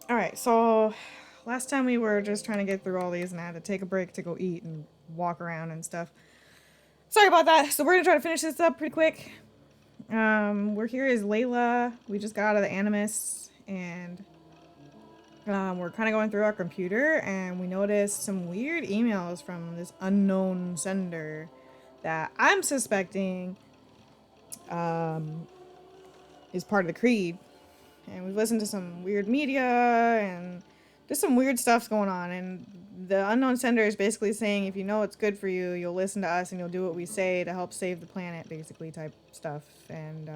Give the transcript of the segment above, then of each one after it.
Alright, so last time we were just trying to get through all these and I had to take a break to go eat and walk around and stuff. Sorry about that. So we're gonna try to finish this up pretty quick. We're here as Layla. We just got out of the Animus and we're kind of going through our computer and we noticed some weird emails from this unknown sender that I'm suspecting um, is part of the Creed. And we've listened to some weird media and just some weird stuff's going on. And the unknown sender is basically saying if you know what's good for you, you'll listen to us and you'll do what we say to help save the planet, basically, type stuff. And I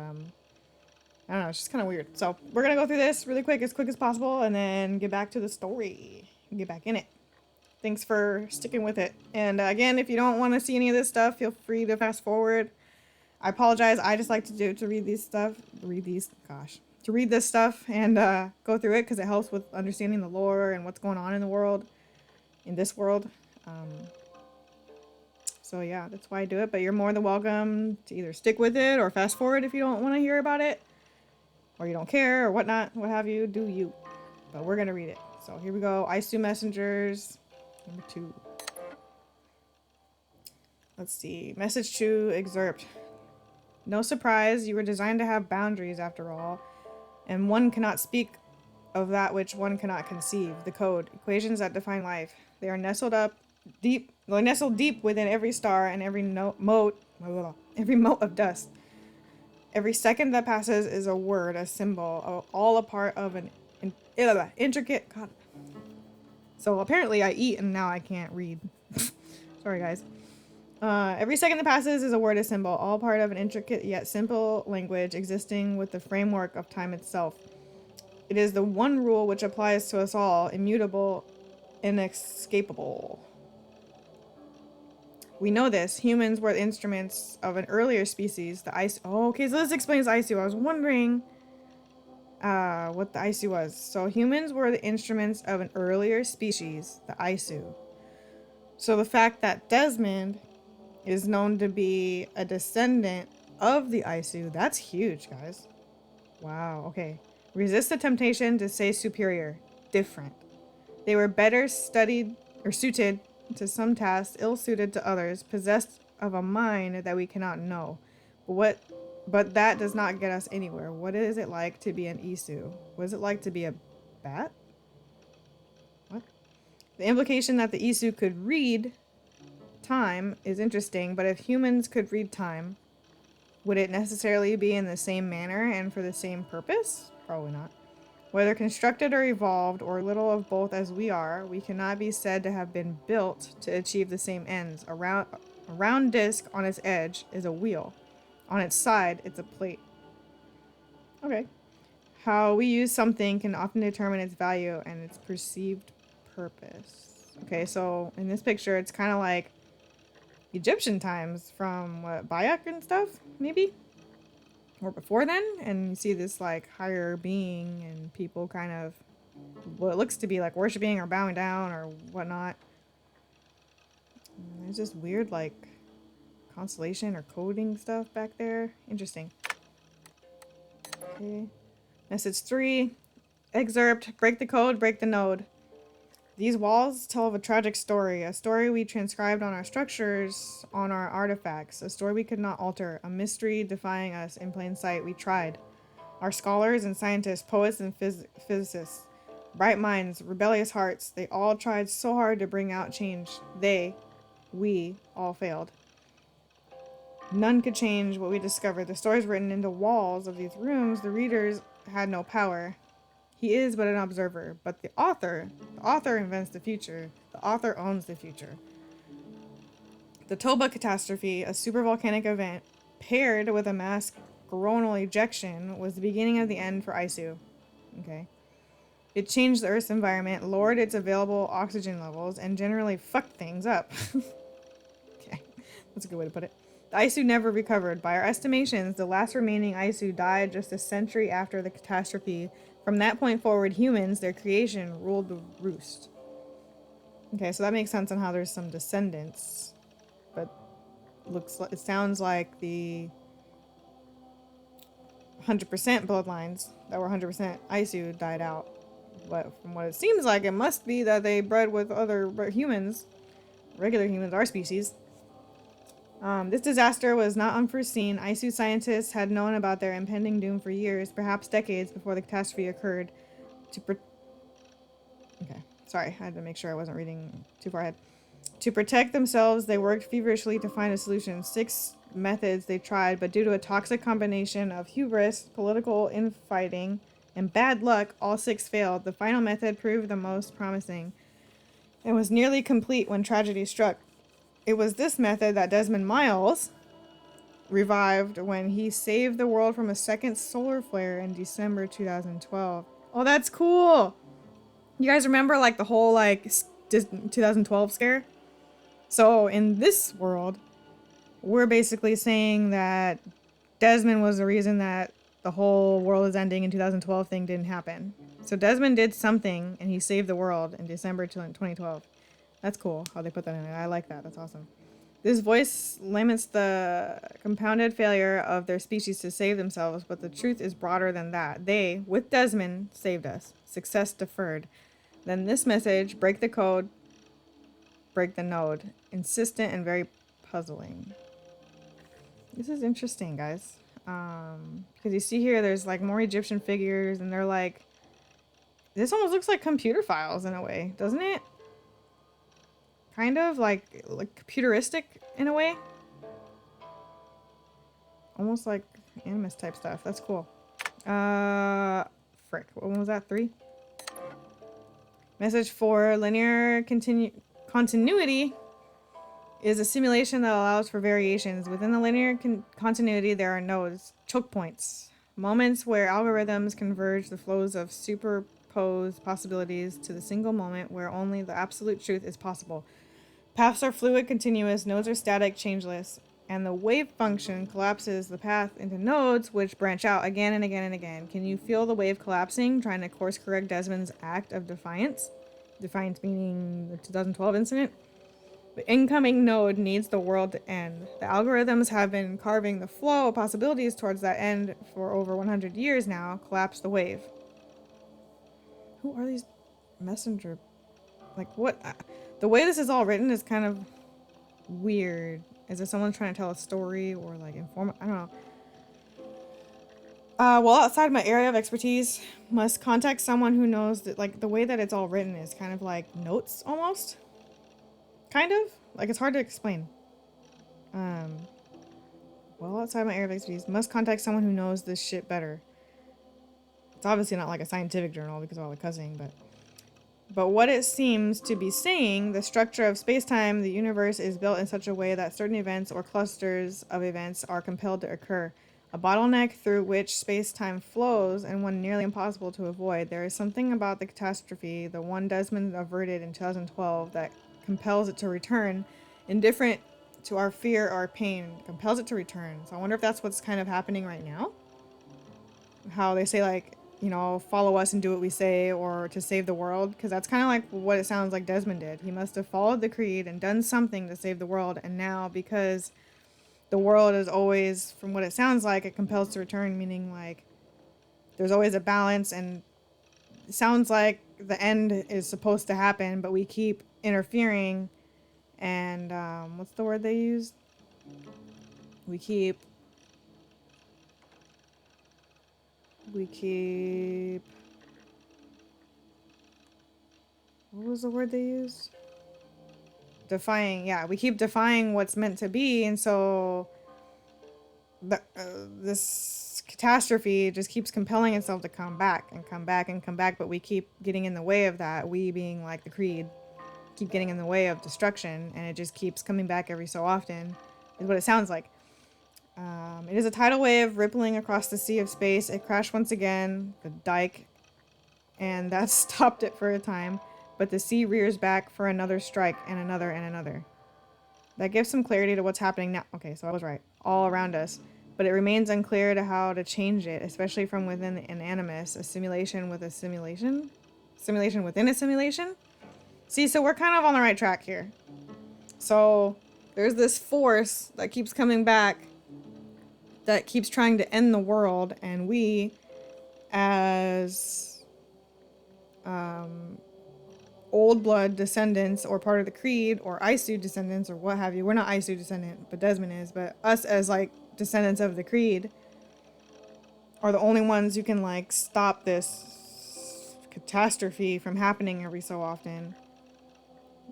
don't know, it's just kind of weird. So we're going to go through this really quick as possible, and then get back to the story and get back in it. Thanks for sticking with it. And again, if you don't want to see any of this stuff, feel free to fast forward. I apologize. I just like to read these stuff. To read this stuff and go through it because it helps with understanding the lore and what's going on in the world, in this world. So yeah, that's why I do it. But you're more than welcome to either stick with it or fast forward if you don't want to hear about it, or you don't care or whatnot, what have you. Do you? But we're gonna read it. So here we go. ISU Messengers, number 2. Let's see. Message to Excerpt. No surprise, you were designed to have boundaries after all, and one cannot speak of that which one cannot conceive. The code, equations that define life. They are nestled deep within every star and every mote of dust. Every second that passes is a word, a symbol, all a part of an intricate. God. So apparently I eat and now I can't read. Sorry, guys. Every second that passes is a word, a symbol, all part of an intricate yet simple language existing with the framework of time itself. It is the one rule which applies to us all, immutable, inescapable. We know this. Humans were the instruments of an earlier species, the ice. Oh, okay, so this explains ISU. I was wondering what the ISU was. So humans were the instruments of an earlier species, the ISU. So the fact that Desmond is known to be a descendant of the ISU, that's huge, guys. Wow, okay. Resist the temptation to say superior, different. They were better studied or suited to some tasks, ill-suited to others, possessed of a mind that we cannot know. But that does not get us anywhere. What is it like to be an Isu? What is it like to be a bat? What? The implication that the Isu could read time is interesting, but if humans could read time, would it necessarily be in the same manner and for the same purpose? Probably not. Whether constructed or evolved, or little of both as we are, we cannot be said to have been built to achieve the same ends. A round disc on its edge is a wheel. On its side, it's a plate. Okay. How we use something can often determine its value and its perceived purpose. Okay, so in this picture, it's kind of like Egyptian times from what, Bayak and stuff, maybe? Or before then, and you see this like higher being and people kind of what looks to be like worshiping or bowing down or whatnot. And there's just weird like constellation or coding stuff back there. Interesting. Okay. Message 3. Excerpt. Break the code, break the node. These walls tell of a tragic story, a story we transcribed on our structures, on our artifacts, a story we could not alter, a mystery defying us in plain sight. We tried. Our scholars and scientists, poets and physicists, bright minds, rebellious hearts, they all tried so hard to bring out change. We all failed. None could change what we discovered. The stories written into walls of these rooms, the readers had no power. He is but an observer, but the author invents the future. The author owns the future. The Toba catastrophe, a supervolcanic event, paired with a mass coronal ejection, was the beginning of the end for Isu. Okay. It changed the Earth's environment, lowered its available oxygen levels, and generally fucked things up. Okay, that's a good way to put it. The Isu never recovered. By our estimations, the last remaining Isu died just a century after the catastrophe. From that point forward, humans, their creation, ruled the roost. Okay, so that makes sense on how there's some descendants, but it sounds like the 100% bloodlines that were 100% Isu died out. But from what it seems like, it must be that they bred with other humans, regular humans, our species. This disaster was not unforeseen. ISU scientists had known about their impending doom for years, perhaps decades before the catastrophe occurred. Okay, sorry, I had to make sure I wasn't reading too far ahead. To protect themselves, they worked feverishly to find a solution. 6 methods they tried, but due to a toxic combination of hubris, political infighting, and bad luck, all 6 failed. The final method proved the most promising and was nearly complete when tragedy struck. It was this method that Desmond Miles revived when he saved the world from a second solar flare in December 2012. Oh, that's cool! You guys remember like the whole like 2012 scare? So in this world, we're basically saying that Desmond was the reason that the whole world is ending in 2012 thing didn't happen. So Desmond did something and he saved the world in December 2012. That's cool how they put that in there. I like that. That's awesome. This voice laments the compounded failure of their species to save themselves, but the truth is broader than that. They, with Desmond, saved us. Success deferred. Then this message, break the code, break the node. Insistent and very puzzling. This is interesting, guys. Because you see here, there's like more Egyptian figures, and they're like, this almost looks like computer files in a way, doesn't it? Kind of like computeristic in a way. Almost like Animus type stuff. That's cool. Frick. What one was that? 3? Message 4. Linear continuity is a simulation that allows for variations. Within the linear continuity, there are nodes, choke points, moments where algorithms converge the flows of superposed possibilities to the single moment where only the absolute truth is possible. Paths are fluid, continuous, nodes are static, changeless, and the wave function collapses the path into nodes which branch out again and again and again. Can you feel the wave collapsing, trying to course correct Desmond's act of defiance? Defiance meaning the 2012 incident? The incoming node needs the world to end. The algorithms have been carving the flow of possibilities towards that end for over 100 years now. Collapse the wave. Who are these messenger? Like, what? The way this is all written is kind of weird. Is it someone trying to tell a story or like inform? I don't know. Well, outside my area of expertise, must contact someone who knows that, like, the way that it's all written is kind of like notes almost. Kind of. Like, it's hard to explain. Well, outside my area of expertise, must contact someone who knows this shit better. It's obviously not like a scientific journal because of all the cussing, but what it seems to be saying, the structure of space-time, the universe is built in such a way that certain events or clusters of events are compelled to occur. A bottleneck through which space-time flows and one nearly impossible to avoid. There is something about the catastrophe, the one Desmond averted in 2012, that compels it to return, indifferent to our fear or our pain, compels it to return. So I wonder if that's what's kind of happening right now. How they say, like, you know, follow us and do what we say, or to save the world, because that's kind of like what it sounds like Desmond did. He must have followed the creed and done something to save the world, and now because the world is always, from what it sounds like, it compels to return, meaning like there's always a balance, and it sounds like the end is supposed to happen, but we keep interfering, and what's the word they used? We keep what was the word they used? Defying. Yeah, we keep defying what's meant to be, and so this catastrophe just keeps compelling itself to come back and come back and come back, but we keep getting in the way of that. We, being like the creed, keep getting in the way of destruction, and it just keeps coming back every so often, is what it sounds like. It is a tidal wave rippling across the sea of space. It crashed once again, the dike, and that stopped it for a time, but the sea rears back for another strike, and another and another. That gives some clarity to what's happening now. Okay, so I was right. All around us. But it remains unclear to how to change it, especially from within an animus, a simulation with a simulation? Simulation within a simulation? See, so we're kind of on the right track here. So there's this force that keeps coming back, that keeps trying to end the world, and we, as old blood descendants or part of the creed, or Isu descendants or what have you. We're not Isu descendant, but Desmond is. But us as like descendants of the creed are the only ones who can like stop this catastrophe from happening every so often.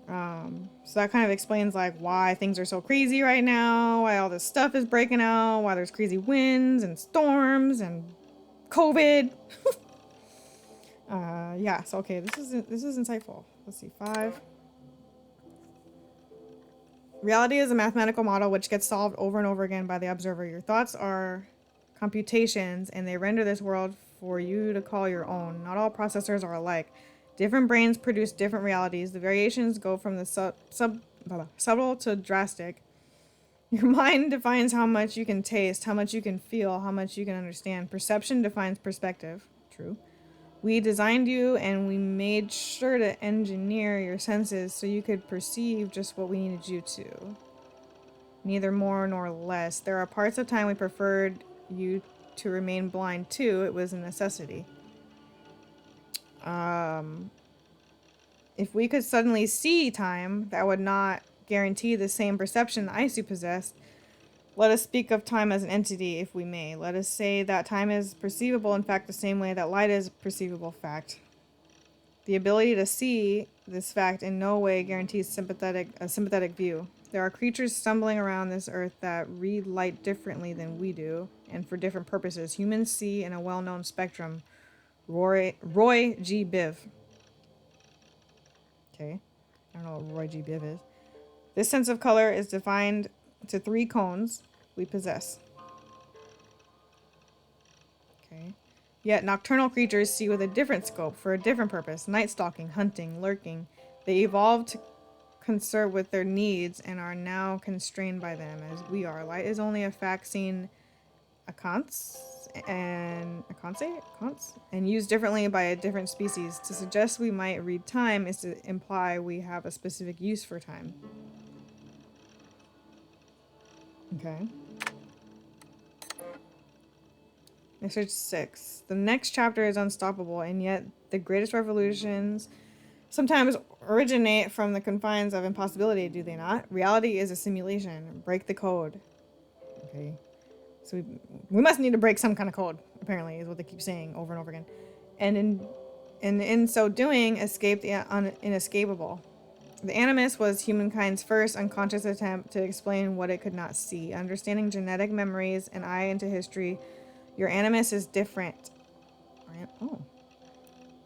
So that kind of explains like why things are so crazy right now, why all this stuff is breaking out, why there's crazy winds and storms and COVID. Yeah, so okay, this is insightful. Let's see, 5. Reality is a mathematical model which gets solved over and over again by the observer. Your thoughts are computations, and they render this world for you to call your own. Not all processors are alike. Different brains produce different realities. The variations go from the subtle to drastic. Your mind defines how much you can taste, how much you can feel, how much you can understand. Perception defines perspective. True. We designed you and we made sure to engineer your senses so you could perceive just what we needed you to. Neither more nor less. There are parts of time we preferred you to remain blind to. It was a necessity. If we could suddenly see time, that would not guarantee the same perception the Isu possessed. Let us speak of time as an entity, if we may. Let us say that time is perceivable, in fact, the same way that light is a perceivable fact. The ability to see this fact in no way guarantees a sympathetic view. There are creatures stumbling around this earth that read light differently than we do, and for different purposes. Humans see in a well-known spectrum. Roy G. Biv. Okay. I don't know what Roy G. Biv is. This sense of color is defined to 3 cones we possess. Okay. Yet nocturnal creatures see with a different scope for a different purpose. Night stalking, hunting, lurking. They evolved to conserve with their needs and are now constrained by them as we are. Light is only a fact seen and used differently by a different species. To suggest we might read time is to imply we have a specific use for time. Okay. Message 6. The next chapter is unstoppable, and yet the greatest revolutions sometimes originate from the confines of impossibility, do they not? Reality is a simulation. Break the code. Okay. So we must need to break some kind of code, apparently, is what they keep saying over and over again. And in so doing, escape the inescapable. The animus was humankind's first unconscious attempt to explain what it could not see. Understanding genetic memories and eye into history, your animus is different. Oh.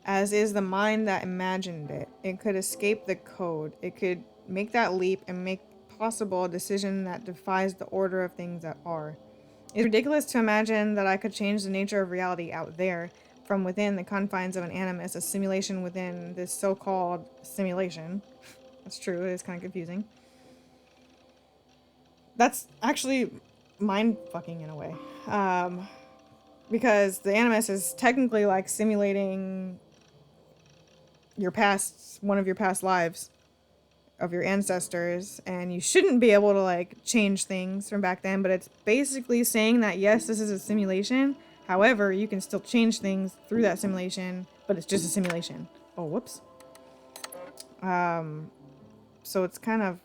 As is the mind that imagined it. It could escape the code. It could make that leap and make possible a decision that defies the order of things that are. It's ridiculous to imagine that I could change the nature of reality out there, from within the confines of an animus, a simulation within this so-called simulation. That's true, it is kind of confusing. That's actually mind-fucking in a way. Because the animus is technically like simulating your past, one of your past lives of your ancestors, and you shouldn't be able to like change things from back then, but it's basically saying that yes, this is a simulation. However, you can still change things through that simulation, but it's just a simulation. Oh, whoops. So it's kind of,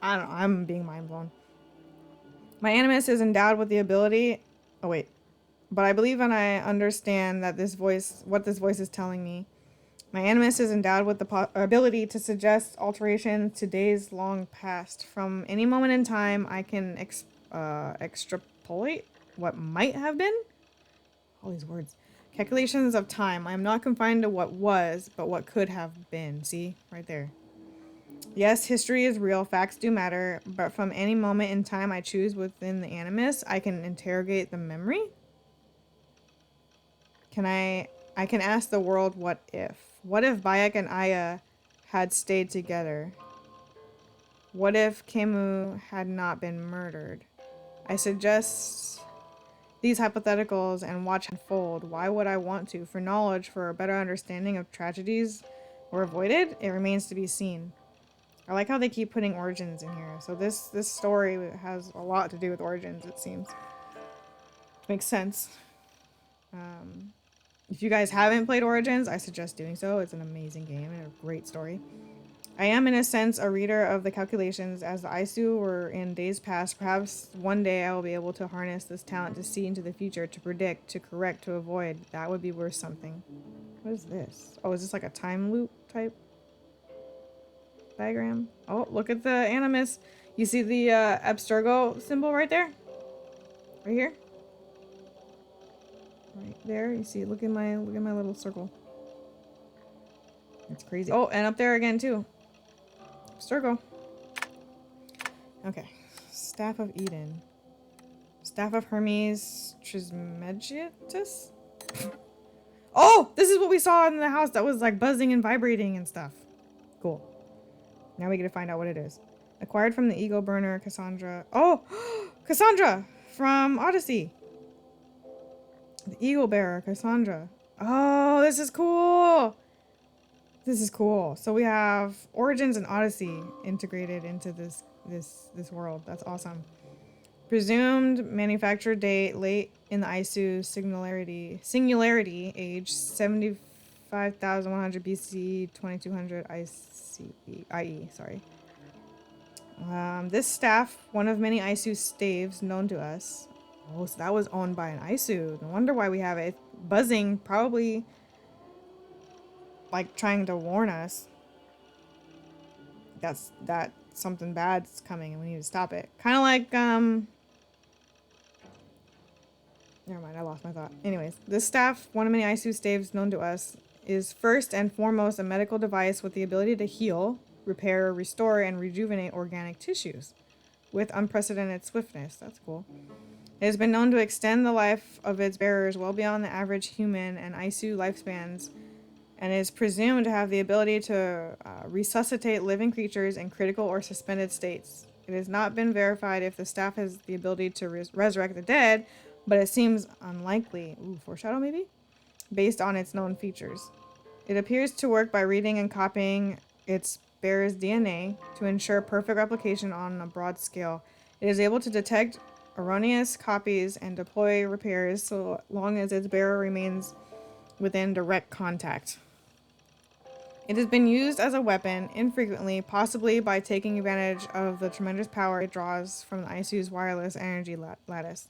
I don't know, I'm being mind blown. My animus is endowed with the ability, but I believe and I understand that what this voice is telling me. My animus is endowed with the ability to suggest alterations to days long past. From any moment in time, I can extrapolate what might have been. All these words. Calculations of time. I am not confined to what was, but what could have been. See? Right there. Yes, history is real. Facts do matter. But from any moment in time I choose within the animus, I can interrogate the memory. I can ask the world, what if? What if Bayek and Aya had stayed together? What if Kemu had not been murdered? I suggest these hypotheticals and watch unfold. Why would I want to? For knowledge, for a better understanding of tragedies were avoided? It remains to be seen. I like how they keep putting origins in here. So this story has a lot to do with origins, it seems. Makes sense. If you guys haven't played Origins, I suggest doing so. It's an amazing game and a great story. I am, in a sense, a reader of the calculations. As the Aisu were in days past, perhaps one day I will be able to harness this talent to see into the future, to predict, to correct, to avoid. That would be worth something. What is this? Oh, is this like a time loop type diagram? Oh, look at the animus. You see the abstergo symbol right there? Right here? Right there. You see, look at my little circle. It's crazy. Oh, and up there again too. Abstergo. Okay. Staff of Eden. Staff of Hermes Trismegistus? Oh! This is what we saw in the house that was like buzzing and vibrating and stuff. Cool. Now we get to find out what it is. Acquired from the ego burner, Cassandra. Oh! Cassandra! From Odyssey. The eagle bearer, Cassandra. Oh, this is cool! This is cool. So we have Origins and Odyssey integrated into this world. That's awesome. Presumed manufacture date late in the Isu singularity age 75,100 BC 2200 IE. Sorry. This staff, one of many Isu staves known to us. Oh, so that was owned by an Isu. No wonder why we have it. Buzzing, probably like trying to warn us that something bad's coming and we need to stop it. Kind of like never mind, I lost my thought. Anyways, this staff, one of many Isu staves known to us, is first and foremost a medical device with the ability to heal, repair, restore, and rejuvenate organic tissues with unprecedented swiftness. That's cool. It has been known to extend the life of its bearers well beyond the average human and Isu lifespans, and is presumed to have the ability to resuscitate living creatures in critical or suspended states. It has not been verified if the staff has the ability to resurrect the dead, but it seems unlikely. Ooh, foreshadow maybe? Based on its known features. It appears to work by reading and copying its bearer's DNA to ensure perfect replication on a broad scale. It is able to detect erroneous copies and deploy repairs so long as its bearer remains within direct contact. It has been used as a weapon infrequently, possibly by taking advantage of the tremendous power it draws from the Isu's wireless energy lattice.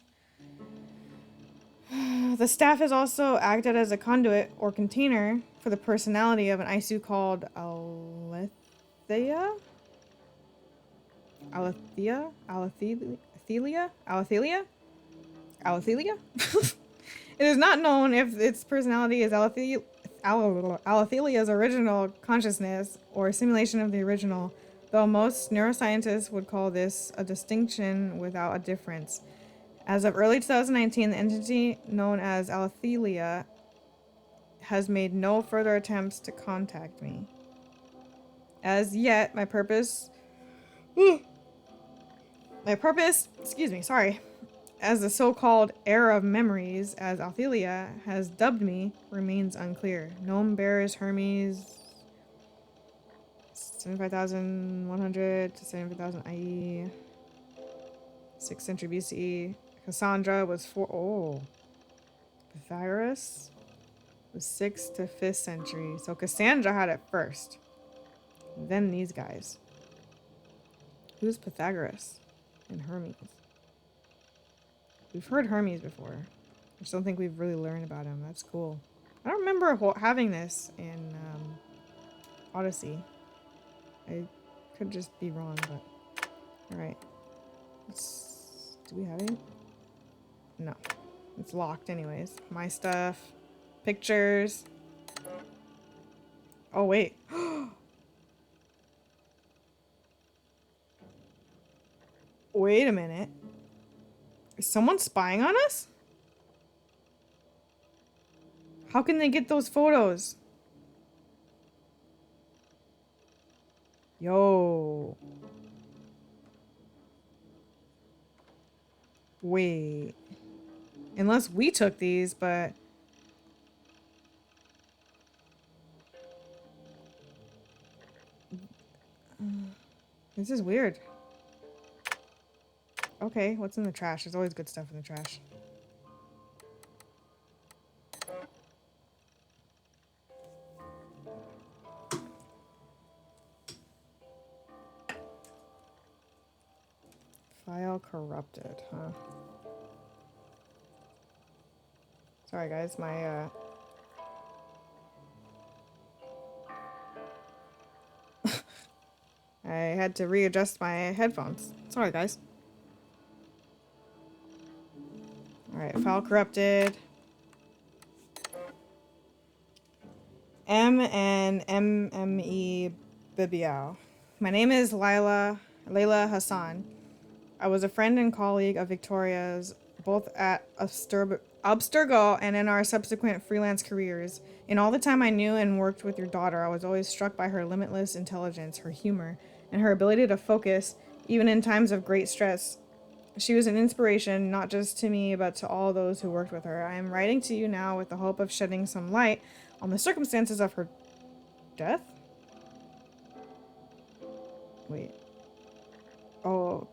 The staff has also acted as a conduit or container for the personality of an Isu called Aletheia? Aletheia? Aletheia? Aletheia? Aletheia? It is not known if its personality is Alethelia's original consciousness or a simulation of the original, though most neuroscientists would call this a distinction without a difference. As of early 2019, the entity known as Aletheia has made no further attempts to contact me. As yet, my purpose, as the so-called heir of memories, as Althelia has dubbed me, remains unclear. Gnome bears Hermes 75,100 to 75,000 IE, 6th century BCE. Cassandra was Pythagoras was 6th to 5th century. So Cassandra had it first. Then these guys. Who's Pythagoras and Hermes? We've heard Hermes before. I just don't think we've really learned about him. That's cool. I don't remember having this in Odyssey. I could just be wrong, but... Alright. Do we have it? No. It's locked anyways. My stuff. Pictures. Oh, wait. Wait a minute. Is someone spying on us? How can they get those photos? Yo. Wait. Unless we took these, but... This is weird. Okay, what's in the trash? There's always good stuff in the trash. File corrupted, huh? Sorry guys, my I had to readjust my headphones. Sorry guys. Alright, file corrupted. M and MME Bibiao. My name is Layla Hassan. I was a friend and colleague of Victoria's, both at Abstergo and in our subsequent freelance careers. In all the time I knew and worked with your daughter, I was always struck by her limitless intelligence, her humor, and her ability to focus, even in times of great stress. She was an inspiration, not just to me, but to all those who worked with her. I am writing to you now with the hope of shedding some light on the circumstances of her death? Wait. Oh,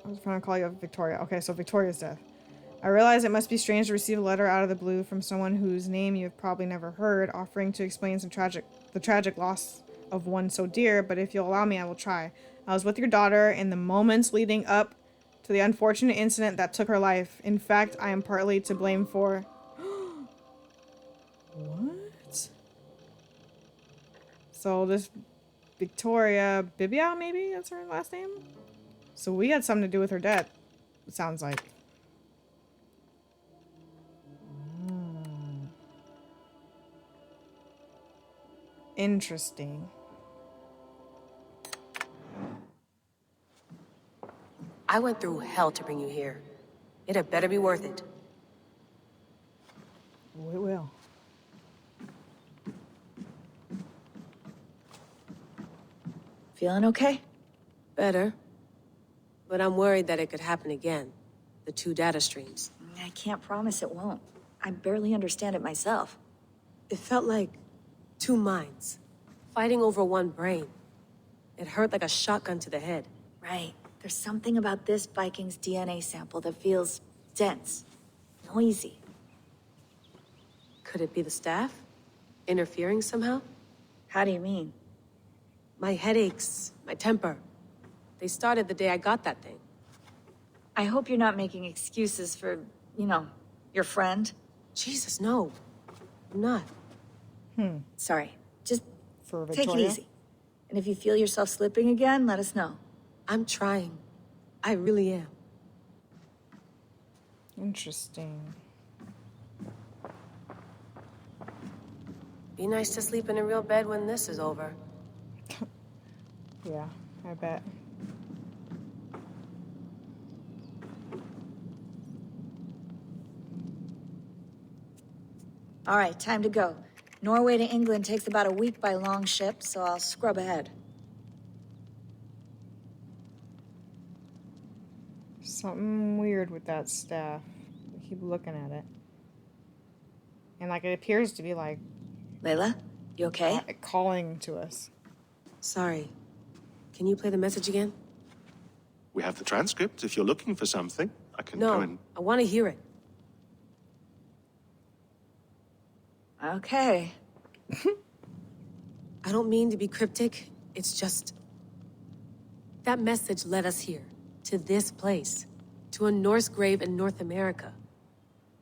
I was trying to call you Victoria. Okay, so Victoria's death. I realize it must be strange to receive a letter out of the blue from someone whose name you've probably never heard, offering to explain the tragic loss of one so dear, but if you'll allow me, I will try. I was with your daughter in the moments leading up to the unfortunate incident that took her life. In fact, I am partly to blame for... What? So this Victoria Bibiao, maybe that's her last name? So we had something to do with her death, it sounds like. Interesting. I went through hell to bring you here. It had better be worth it. Oh, it will. Feeling okay? Better. But I'm worried that it could happen again. The two data streams. I can't promise it won't. I barely understand it myself. It felt like two minds, fighting over one brain. It hurt like a shotgun to the head. Right. There's something about this Viking's DNA sample that feels dense, noisy. Could it be the staff? Interfering somehow? How do you mean? My headaches, my temper. They started the day I got that thing. I hope you're not making excuses for, your friend. Jesus, no. I'm not. Sorry. Just For take it Victoria? easy. And if you feel yourself slipping again, let us know. I'm trying. I really am. Interesting. Be nice to sleep in a real bed when this is over. Yeah, I bet. All right, time to go. Norway to England takes about a week by long ship, so I'll scrub ahead. Something weird with that staff. I keep looking at it. And like it appears to be like Layla, you okay? calling to us. Sorry. Can you play the message again? We have the transcript. If you're looking for something, I can go No, and... I want to hear it. Okay. I don't mean to be cryptic. It's just... That message led us here, to this place, to a Norse grave in North America.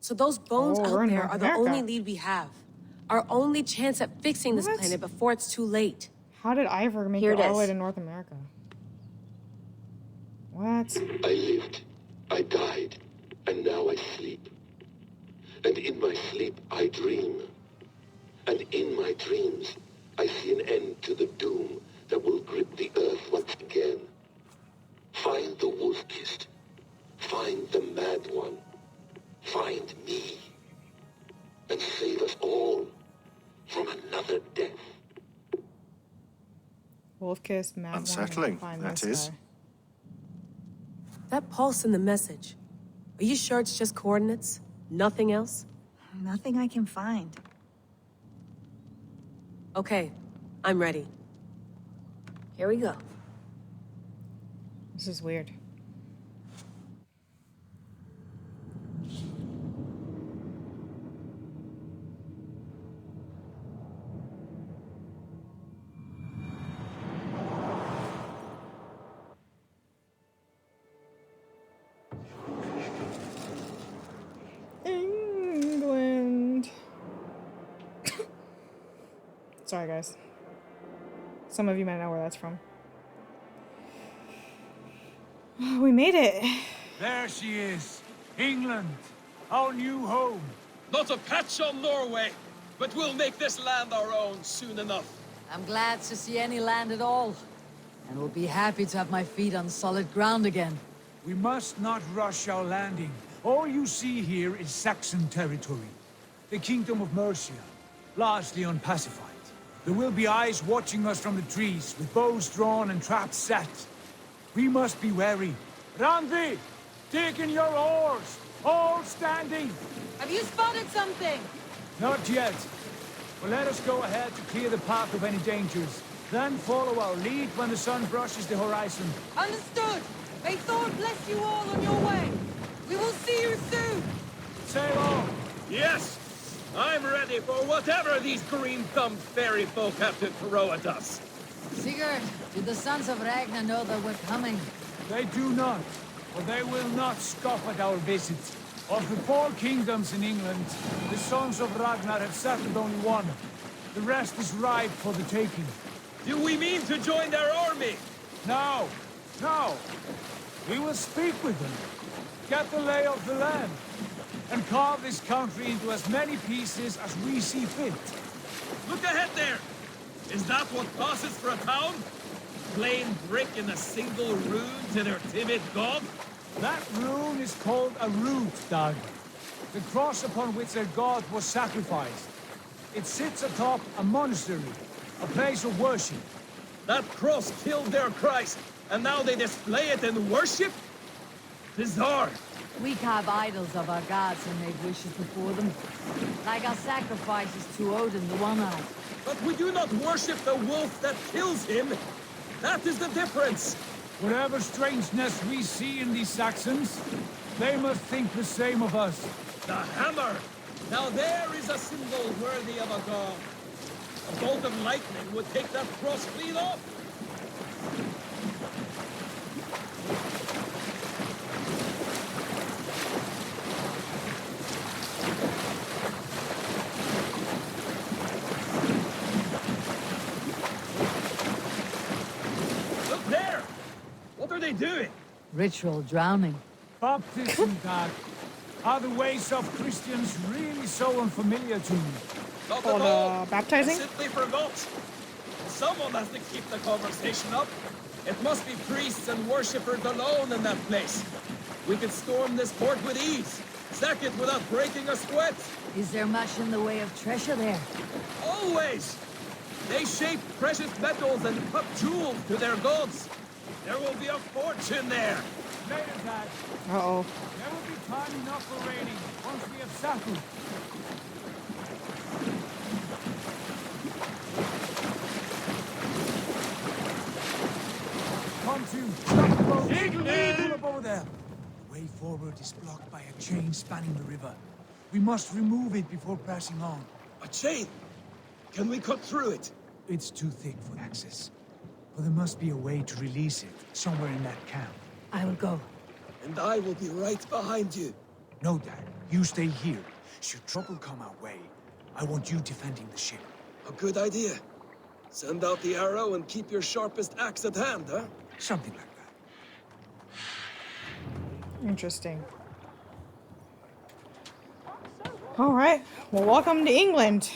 So those bones we're out in there North are the America. only lead we have. Our only chance at fixing this What? planet before it's too late. How did Ivor make Here it it all the way is. to North America? What? I lived, I died, and now I sleep. And in my sleep I dream. And in my dreams I see an end to the doom that will grip the earth once again. Find the wolf-kissed. Find the mad one. Find me. And save us all from another death. Wolf kiss, mad one, Unsettling, find that this is. guy. That pulse in the message. Are you sure it's just coordinates? Nothing else? Nothing I can find. Okay, I'm ready. Here we go. This is weird. Sorry, guys. Some of you might know where that's from. We made it. There she is. England. Our new home. Not a patch on Norway, but we'll make this land our own soon enough. I'm glad to see any land at all. And will be happy to have my feet on solid ground again. We must not rush our landing. All you see here is Saxon territory. The Kingdom of Mercia, largely unpacified. There will be eyes watching us from the trees, with bows drawn and traps set. We must be wary. Randvi, dig in your oars, all standing. Have you spotted something? Not yet. But let us go ahead to clear the path of any dangers. Then follow our lead when the sun brushes the horizon. Understood. May Thor bless you all on your way. We will see you soon. Sail on. Yes, I'm ready for whatever these green-thumbed fairy folk have to throw at us. Sigurd, do the sons of Ragnar know that we're coming? They do not, for they will not scoff at our visit. Of the 4 kingdoms in England, the sons of Ragnar have settled only one. The rest is ripe for the taking. Do we mean to join their army? No, no. We will speak with them, get the lay of the land, and carve this country into as many pieces as we see fit. Look ahead there! Is that what passes for a town? Plain brick in a single rune to their timid god? That rune is called a root, Dag. The cross upon which their god was sacrificed. It sits atop a monastery, a place of worship. That cross killed their Christ, and now they display it in worship? Bizarre. We carve idols of our gods and make wishes before them. Like our sacrifices to Odin, the One-Eyed. But we do not worship the wolf that kills him. That is the difference. Whatever strangeness we see in these Saxons, they must think the same of us. The hammer! Now there is a symbol worthy of a god. A bolt of lightning would take that cross clean off. Look there! What are they doing? Ritual drowning. Baptism, Dag. Are the ways of Christians really so unfamiliar to you? Not Called, at all. baptizing? I simply forgot. Someone has to keep the conversation up. It must be priests and worshippers alone in that place. We could storm this port with ease. Sack it without breaking a sweat. Is there much in the way of treasure there? Always! They shape precious metals and cut jewels to their gods. There will be a fortune there. Later, Dag. Uh-oh. There will be time enough for raining once we have settled. Come to. Stop the boat. Pull up over there. The way forward is blocked by a chain spanning the river. We must remove it before pressing on. A chain? Can we cut through it? It's too thick for access. But there must be a way to release it, somewhere in that camp. I will go. And I will be right behind you. No, Dad. You stay here. Should trouble come our way, I want you defending the ship. A good idea. Send out the arrow and keep your sharpest axe at hand, huh? Something like that. Interesting. All right. Well, welcome to England.